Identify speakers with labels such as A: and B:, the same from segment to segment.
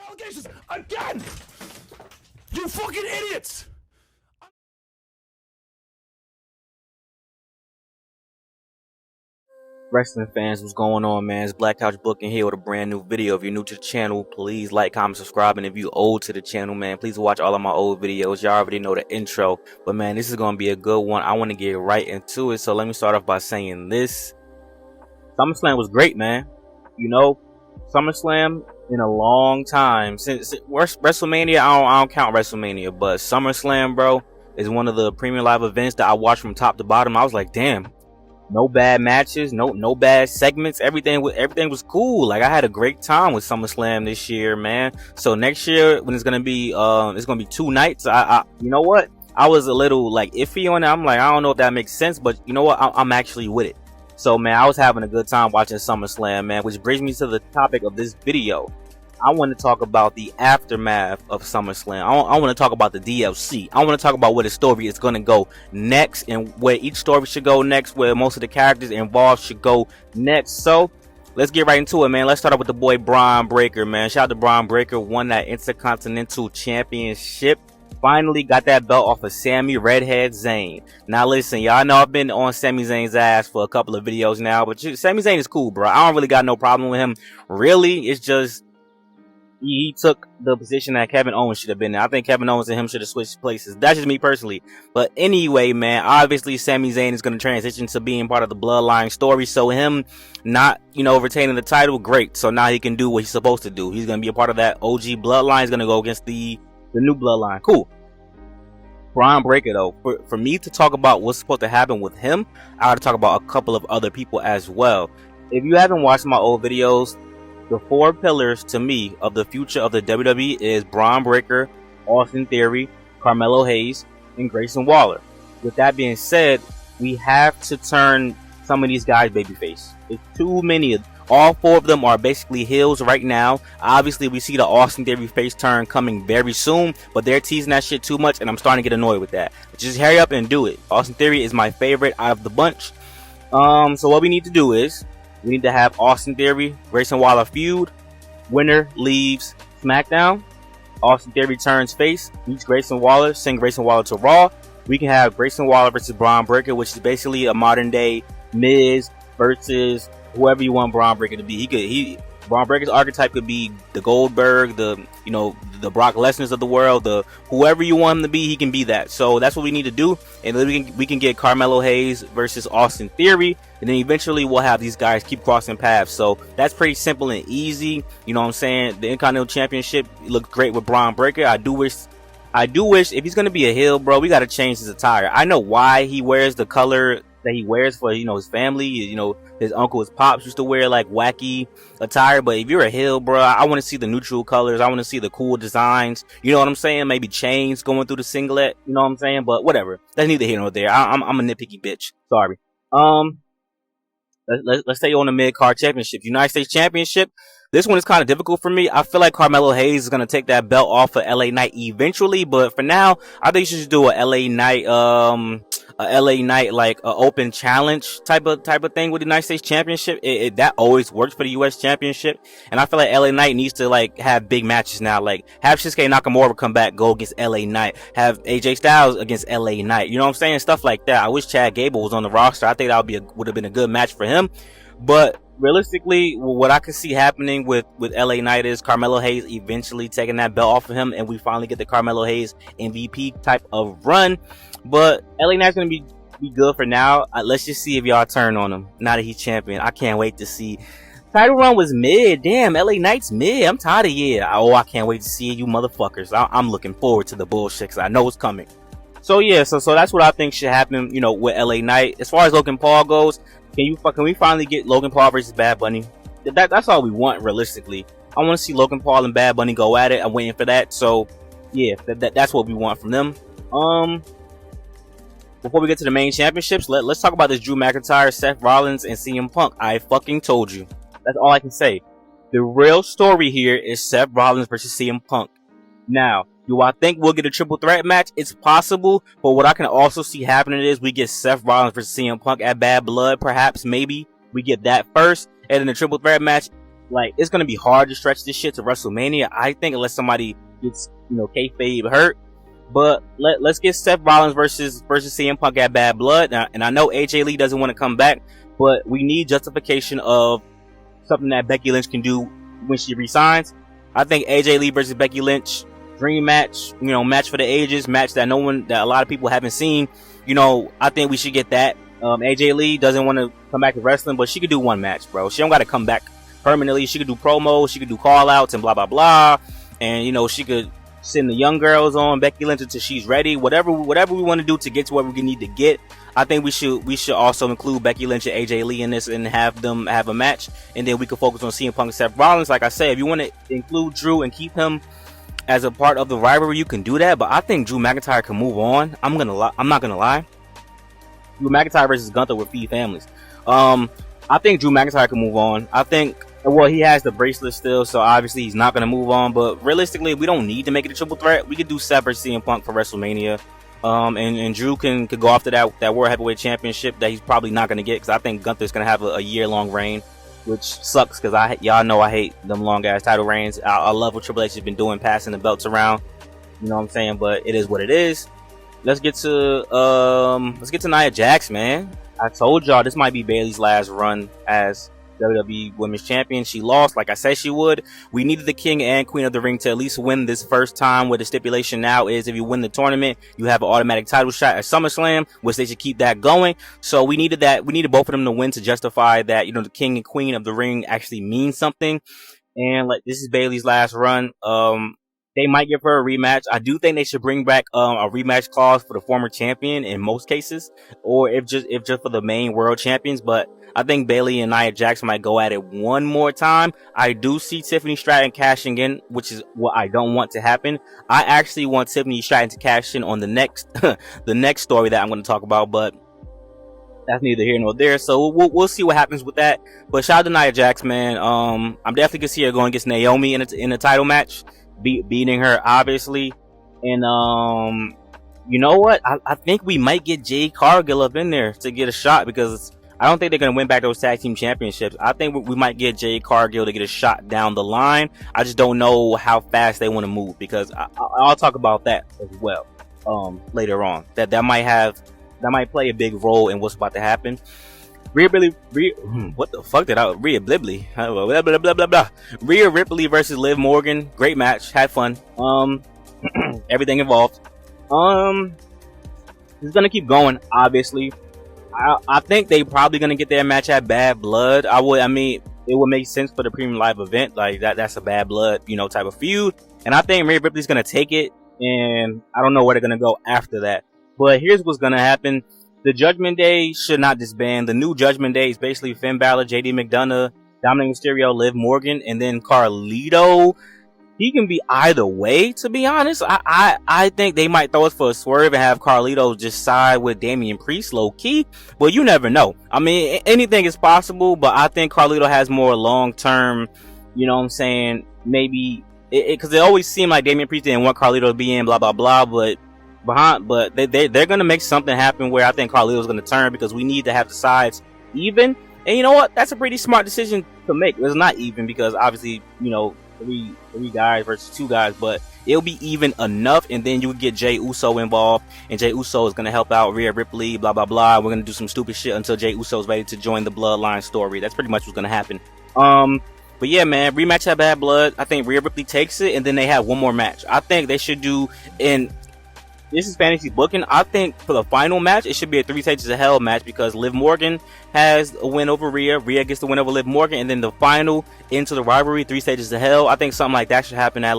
A: allegations again! You fucking idiots!
B: Wrestling fans, what's going on, man? It's Black Couch Booking here with a brand new video. If you're new to the channel, please like, comment, subscribe, and if you're old to the channel, man, please watch all of my old videos. Y'all already know the intro, but man, this is gonna be a good one. I want to get right into it, so let me start off by saying this. Summerslam was great, man. You know, Summerslam in a long time since WrestleMania. I don't count WrestleMania, but SummerSlam, bro, is one of the premium live events that I watched from top to bottom. I was like, damn. No bad matches, no bad segments. Everything was cool. Like, I had a great time with SummerSlam this year, man. So next year when it's gonna be 2 nights. You know what? I was a little like iffy on it. I'm like, I don't know if that makes sense, but you know what? I'm actually with it. So man, I was having a good time watching SummerSlam, man. Which brings me to the topic of this video. I want to talk about the aftermath of SummerSlam. I want to talk about the DLC. I want to talk about where the story is going to go next and where each story should go next, where most of the characters involved should go next. So let's get right into it, man. Let's start off with the boy Bron Breakker, man. Shout out to Bron Breakker. Won that Intercontinental Championship. Finally got that belt off of Sami Redhead Zayn. Now listen, y'all know I've been on Sami Zayn's ass for a couple of videos now, but Sami Zayn is cool, bro. I don't really got no problem with him. Really, it's just he took the position that Kevin Owens should have been in. I think Kevin Owens and him should have switched places. That's just me personally. But anyway, man, obviously Sami Zayn is going to transition to being part of the Bloodline story. So him not, retaining the title, great. So now he can do what he's supposed to do. He's going to be a part of that OG Bloodline. He's going to go against the new Bloodline. Cool. Bron Breakker, though, for me to talk about what's supposed to happen with him, I got to talk about a couple of other people as well. If you haven't watched my old videos, the 4 pillars to me of the future of the WWE is Bron Breakker, Austin Theory, Carmelo Hayes, and Grayson Waller. With that being said, we have to turn some of these guys babyface. It's too many. All 4 of them are basically heels right now. Obviously, we see the Austin Theory face turn coming very soon, but they're teasing that shit too much, and I'm starting to get annoyed with that. Just hurry up and do it. Austin Theory is my favorite out of the bunch. So what we need to do is we need to have Austin Theory, Grayson Waller feud. Winner leaves SmackDown. Austin Theory turns face, beats Grayson Waller, send Grayson Waller to Raw. We can have Grayson Waller versus Bron Breakker, which is basically a modern day Miz versus whoever you want Bron Breakker to be. Bron Breakker's archetype could be the Goldberg, the Brock Lesnar's of the world, the whoever you want him to be, he can be that. So that's what we need to do, and then we can get Carmelo Hayes versus Austin Theory, and then eventually we'll have these guys keep crossing paths. So that's pretty simple and easy. You know what I'm saying? The Intercontinental Championship looked great with Bron Breakker. I do wish if he's gonna be a heel, bro, we gotta change his attire. I know why he wears the color that he wears for his family. His uncle, his pops used to wear like wacky attire, but if you're a heel, bro, I want to see the neutral colors. I want to see the cool designs. You know what I'm saying? Maybe chains going through the singlet. You know what I'm saying? But whatever, that's neither here nor there. I'm a nitpicky bitch. Sorry. Let's stay on the mid-card championship, United States Championship. This one is kind of difficult for me. I feel like Carmelo Hayes is going to take that belt off of LA Knight eventually, but for now, I think you should just do a LA Knight like a open challenge type of thing with the United States Championship. That always works for the US Championship, and I feel like LA Knight needs to like have big matches now. Like have Shinsuke Nakamura come back, go against LA Knight, have AJ Styles against LA Knight. You know what I'm saying? Stuff like that. I wish Chad Gable was on the roster. I think that would have been a good match for him, but realistically, what I could see happening with LA Knight is Carmelo Hayes eventually taking that belt off of him, and we finally get the Carmelo Hayes MVP type of run. But LA Knight's gonna be good for now. Let's just see if y'all turn on him now that he's champion. I can't wait to see. Title run was mid. Damn, LA Knight's mid. I'm tired of I can't wait to see you motherfuckers. I'm looking forward to the bullshit because I know it's coming. So yeah, so that's what I think should happen. With LA Knight. As far as Logan Paul goes, can we finally get Logan Paul versus Bad Bunny? That's all we want realistically. I want to see Logan Paul and Bad Bunny go at it. I'm waiting for that. So yeah, that's what we want from them. Before we get to the main championships, let's talk about this Drew McIntyre, Seth Rollins, and CM Punk. I fucking told you. That's all I can say. The real story here is Seth Rollins versus CM Punk. Now, do I think we'll get a triple threat match? It's possible, but what I can also see happening is we get Seth Rollins versus CM Punk at Bad Blood, perhaps, maybe. We get that first, and then the triple threat match like, it's gonna be hard to stretch this shit to WrestleMania, I think, unless somebody gets, you know, kayfabe hurt. But let's get Seth Rollins versus CM Punk at Bad Blood. And I know AJ Lee doesn't want to come back, but we need justification of something that Becky Lynch can do when she resigns. I think AJ Lee versus Becky Lynch, dream match, you know, match for the ages, match that a lot of people haven't seen. You know, I think we should get that. AJ Lee doesn't want to come back to wrestling, but she could do one match, bro. She don't got to come back permanently. She could do promos, she could do call outs and blah blah blah, and you know, she could send the young girls on Becky Lynch until she's ready. Whatever we want to do to get to where we need to get. I think we should also include Becky Lynch and AJ Lee in this and have them have a match, and then we can focus on CM Punk and Seth Rollins. Like I said, if you want to include Drew and keep him as a part of the rivalry, you can do that. But I think Drew McIntyre can move on. I'm not gonna lie. Drew McIntyre versus Gunther would feed families. I think Drew McIntyre can move on. I think, well, he has the bracelet still, so obviously he's not going to move on. But realistically, we don't need to make it a triple threat. We could do Seth versus CM Punk for WrestleMania. And Drew can go after that World Heavyweight Championship that he's probably not going to get, because I think Gunther's going to have a year-long reign, which sucks because y'all know I hate them long-ass title reigns. I love what Triple H has been doing, passing the belts around. You know what I'm saying? But it is what it is. Let's get to Nia Jax, man. I told y'all this might be Bayley's last run as WWE Women's Champion. She lost, like I said she would. We needed the King and Queen of the Ring to at least win this first time, where the stipulation now is if you win the tournament, you have an automatic title shot at SummerSlam, which they should keep that going. So we needed that. We needed both of them to win to justify that, you know, the King and Queen of the Ring actually means something. And like, this is Bayley's last run. They might give her a rematch. I do think they should bring back a rematch clause for the former champion in most cases, or if just for the main world champions. But I think Bayley and Nia Jax might go at it one more time. I do see Tiffany Stratton cashing in, which is what I don't want to happen. I actually want Tiffany Stratton to cash in on the next the next story that I'm going to talk about, but that's neither here nor there. So we'll see what happens with that. But shout out to Nia Jax, man. I'm definitely gonna see her going against Naomi in a title match, beating her obviously. And you know what? I think we might get Jade Cargill up in there to get a shot, because I don't think they're going to win back those tag team championships. I think we might get Jade Cargill to get a shot down the line. I just don't know how fast they want to move, because I'll talk about that as well later on. That might play a big role in what's about to happen. Rhea Ripley versus Liv Morgan. Great match. Had fun. Everything involved. It's gonna keep going, obviously. I think they probably gonna get their match at Bad Blood. I mean, it would make sense for the premium live event. Like that's a Bad Blood, you know, type of feud. And I think Rhea Ripley's gonna take it, and I don't know where they're gonna go after that. But here's what's gonna happen. The Judgment Day should not disband. The new Judgment Day is basically Finn Balor, JD McDonough, Dominic Mysterio, Liv Morgan, and then Carlito. He can be either way, to be honest. I think they might throw us for a swerve and have Carlito just side with Damian Priest low key. Well, you never know. I mean, anything is possible, but I think Carlito has more long term, you know what I'm saying? Maybe because it always seemed like Damian Priest didn't want Carlito to be in, blah blah blah, but they're gonna make something happen where I think Carlito's gonna turn, because we need to have the sides even. And you know what? That's a pretty smart decision to make. It's not even, because obviously, you know, three guys versus two guys, but it'll be even enough, and then you would get Jey Uso involved, and Jey Uso is gonna help out Rhea Ripley, blah blah blah. We're gonna do some stupid shit until Jey Uso is ready to join the Bloodline story. That's pretty much what's gonna happen. But yeah, man, rematch at Bad Blood. I think Rhea Ripley takes it, and then they have one more match. I think they should do, and this is fantasy booking, I think for the final match, it should be a 3 Stages of Hell match, because Liv Morgan has a win over Rhea. Rhea gets the win over Liv Morgan, and then the final into the rivalry, 3 Stages of Hell. I think something like that should happen at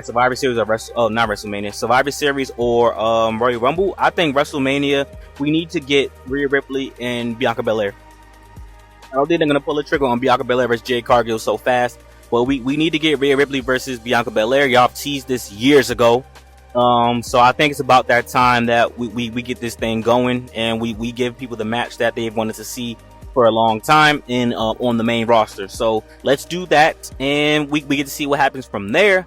B: Survivor Series or not WrestleMania, Survivor Series or Royal Rumble. I think WrestleMania, we need to get Rhea Ripley and Bianca Belair. I don't think they're gonna pull the trigger on Bianca Belair versus Jade Cargill so fast, but we need to get Rhea Ripley versus Bianca Belair. Y'all teased this years ago. So I think it's about that time that we get this thing going, and we give people the match that they've wanted to see for a long time in on the main roster. So let's do that, and we get to see what happens from there.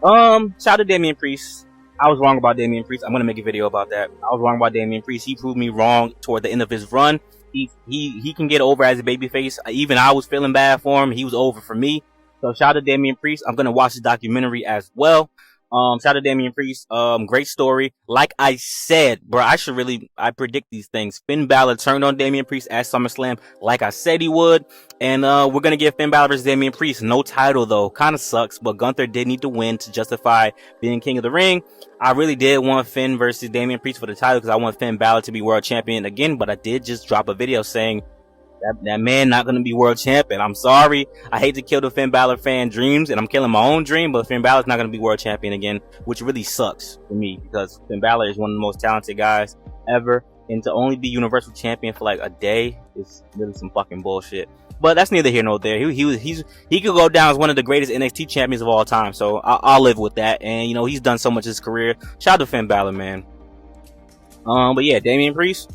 B: Shout out to Damian Priest. I was wrong about Damian Priest. I'm gonna make a video about that. I was wrong about Damian Priest. He proved me wrong toward the end of his run. he can get over as a babyface. Even I was feeling bad for him. He was over for me. So shout out to Damian Priest. I'm gonna watch the documentary as well. Shout out to Damian Priest. Great story. Like I said, bro, I predict these things. Finn Balor turned on Damian Priest at SummerSlam, like I said he would. And, we're gonna get Finn Balor versus Damian Priest. No title though. Kinda sucks, but Gunther did need to win to justify being King of the Ring. I really did want Finn versus Damian Priest for the title because I want Finn Balor to be world champion again, but I did just drop a video saying that man not gonna be world champion. I'm sorry. I hate to kill the Finn Balor fan dreams, and I'm killing my own dream, but Finn Balor's not gonna be world champion again, which really sucks for me because Finn Balor is one of the most talented guys ever, and to only be universal champion for like a day is really some fucking bullshit. But that's neither here nor there. He could go down as one of the greatest NXT champions of all time, so I'll live with that. And you know, he's done so much in his career. Shout out to Finn Balor, man. But yeah, Damian Priest,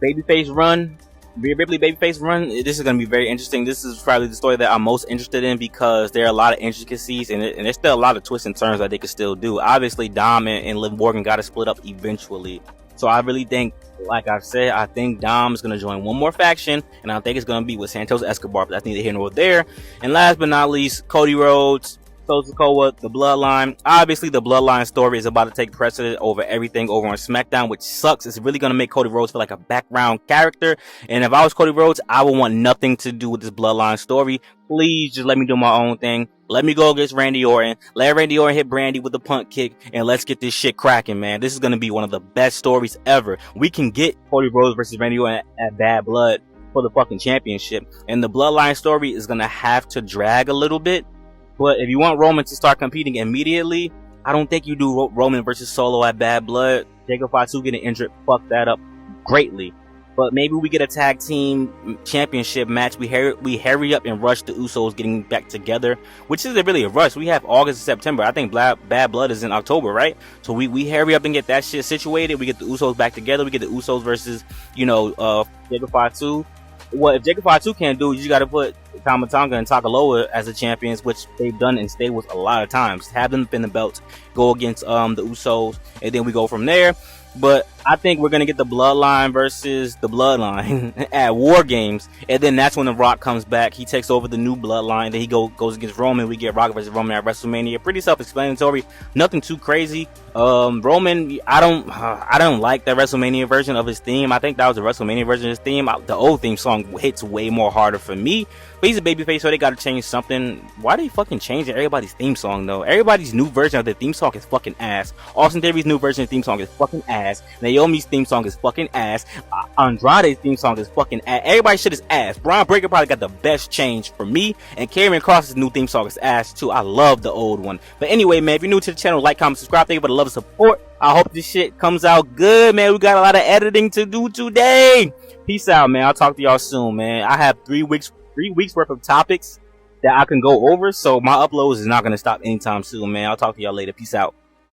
B: babyface run. Ripley babyface run. This is going to be very interesting. This is probably the story that I'm most interested in because there are a lot of intricacies and there's still a lot of twists and turns that they could still do. Obviously, Dom and Liv Morgan got to split up eventually. So I really think, like I said, I think Dom is going to join one more faction, and I think it's going to be with Santos Escobar, but that's neither here nor there. And last but not least, Cody Rhodes, Sikoa, the Bloodline. Obviously, the Bloodline story is about to take precedent over everything over on Smackdown, which sucks. It's really going to make Cody Rhodes feel like a background character. And if I was Cody Rhodes, I would want nothing to do with this Bloodline story. Please just let me do my own thing. Let me go against Randy Orton. Let Randy Orton hit Brandy with a punt kick, and let's get this shit cracking, man. This is going to be one of the best stories ever. We can get Cody Rhodes versus Randy Orton at Bad Blood for the fucking championship. And the Bloodline story is going to have to drag a little bit. But if you want Roman to start competing immediately, I don't think you do Roman versus Solo at Bad Blood. Jacob Fatu getting injured fucked that up greatly. But maybe we get a tag team championship match. We hurry up and rush the Usos getting back together, which isn't really a rush. We have August and September. I think Bad Blood is in October, right? So we hurry up and get that shit situated. We get the Usos back together. We get the Usos versus, Jacob Fatu. What if Jacob Fatu can't do, you got to put Tama Tonga and Takaloa as the champions, which they've done and stayed with a lot of times. Have them pin the belts, go against the Usos, and then we go from there. But I think we're gonna get the Bloodline versus the Bloodline at War Games, and then that's when The Rock comes back. He takes over the new Bloodline. Then he goes against Roman. We get Rock versus Roman at WrestleMania. Pretty self-explanatory. Nothing too crazy. Roman, I don't like that WrestleMania version of his theme. I think that was the WrestleMania version of his theme. The old theme song hits way more harder for me. But he's a babyface, so they gotta change something. Why they fucking changing everybody's theme song though? Everybody's new version of the theme song is fucking ass. Austin Theory's new version of the theme song is fucking ass. Naomi's theme song is fucking ass. Andrade's theme song is fucking ass. Everybody's shit is ass. Braun Breaker probably got the best change for me, and Karrion Kross's new theme song is ass too. I love the old one. But anyway, man, if you're new to the channel, like, comment, subscribe. Thank you for the love and support. I hope this shit comes out good, man. We got a lot of editing to do today. Peace out, man. I'll talk to y'all soon, man. I have 3 weeks worth of topics that I can go over, so my uploads is not going to stop anytime soon, man. I'll talk to y'all later. Peace out.